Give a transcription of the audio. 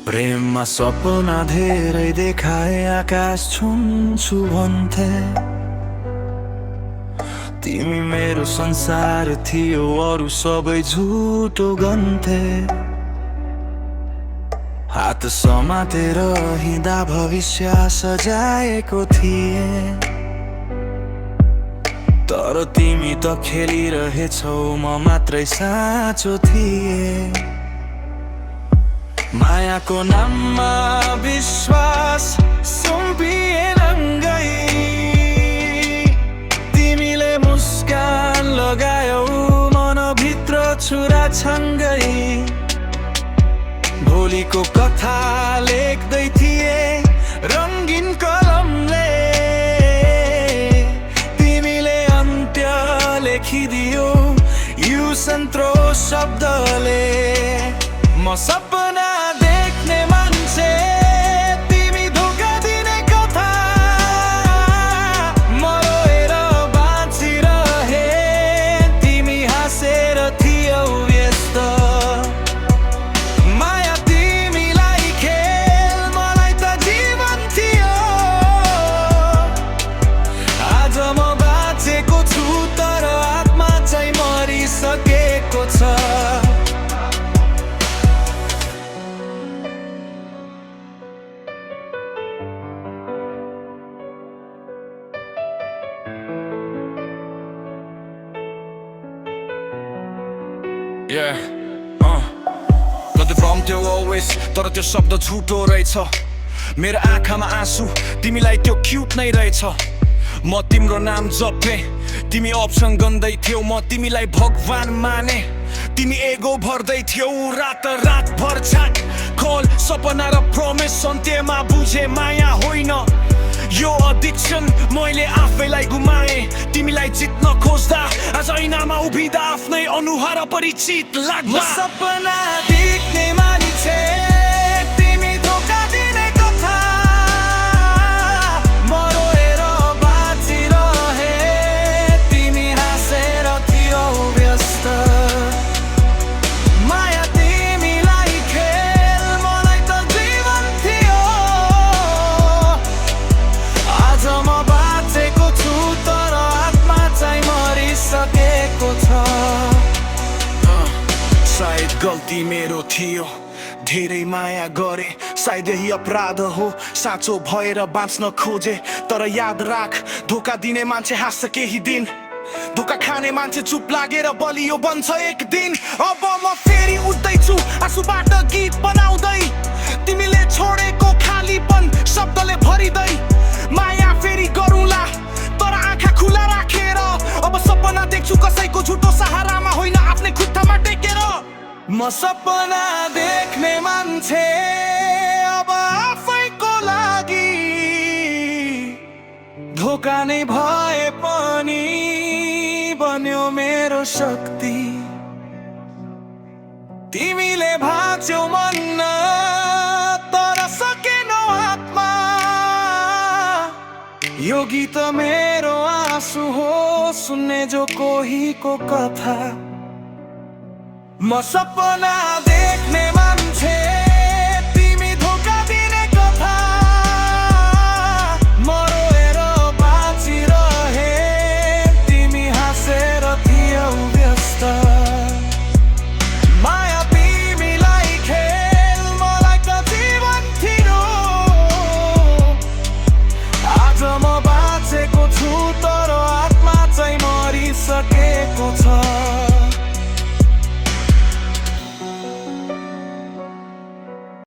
प्रेममा सपना धेरै देखाए आकाश छुन्छु भन्थे तिमी मेरो संसार थियो अरू सबै झुटो गन्थे हात समातेर हिँड्दा भविष्य सजाएको थिए तर तिमी त खेलिरहेछौ म मात्रै साँचो थिए मायाको नाममा विश्वास सुम्पिए नङ्गै तिमीले मुस्कान लगायौ मनभित्र छुरा छङ्गै भोलिको कथा लेख्दै थिए रङ्गिन कलमले तिमीले अन्त्य लेखिदियो यो सन्त्रो शब्दले म सपना देख्ने मान्छे तिमी धोका दिने कथा म रोएर बाँचिरहे तिमी हाँसेर थियौ व्यस्त माया तिमीलाई खेल मलाई त जीवन थियो आज म बाँचेको छु तर आत्मा चाहिँ मरिसकेको छ कति भ्रम थियो always तर त्यो शब्द झुटो रहेछ मेरो आँखामा आँसु तिमीलाई त्यो क्युट नै रहेछ म तिम्रो नाम जपे तिमी अप्सन गन्दै थियौ म तिमीलाई भगवान माने तिमी एगो भर्दै थियौ रात भर छाट कल सपना र प्रोमिस अन्त्यमा बुझे माया होइन यो एडिक्सन मैले आफैलाई गुमाए तिमीलाई जित्न खोज्दा आज ऐनामा उभिँदा आफ्नै अनुहार परिचित लाग्दा सपना देख्ने मान्छे तिमी धोका दिने कथा म रोएर बाँचिरहे तिमी हाँसेर थियौ व्यस्त माया तिमीलाई खेल मलाई त जीवन थियो आज म बाँचेको छु तर आत्मा चाहिँ मरिसकेको छ सायद गल्ती मेरो थियो धेरै माया गरे सायद यही अपराध हो साँचो भएर बाँच्न खोजे तर याद राख धोका दिने मान्छे हाँस्छ केही दिन धोका खाने मान्छे चुप लागेर बलियो बन्छ एक दिन अब म फेरि उठ्दैछु आँसुबाट गीत बनाउँदै तिमीले छोडेको खालीपन शब्दले भरिँदै माया फेरि गरौँला तर आँखा खुला राखेर अब सपना देख्छु कसैको झुटो सहारामा होइन आफ्नै खुट्टामा टेकेर म सपना देख्ने मान्छे अब आफैको लागि धोका नै भए पनि बन्यो मेरो शक्ति तिमीले भाग्यौ मन तर सकेनौ आत्मा यो गीत मेरो आँसु हो सुन्ने जो कोहीको कथा म सपना देख्ने मान्छे तिमी धोका दिने कथा म रोएर बाँचिरहे तिमी हाँसेर थियौ व्यस्त माया तिमीलाई खेल मलाई त जीवन थियो आज म बाँचेको छु तर आत्मा चाहिँ मरिसकेको छ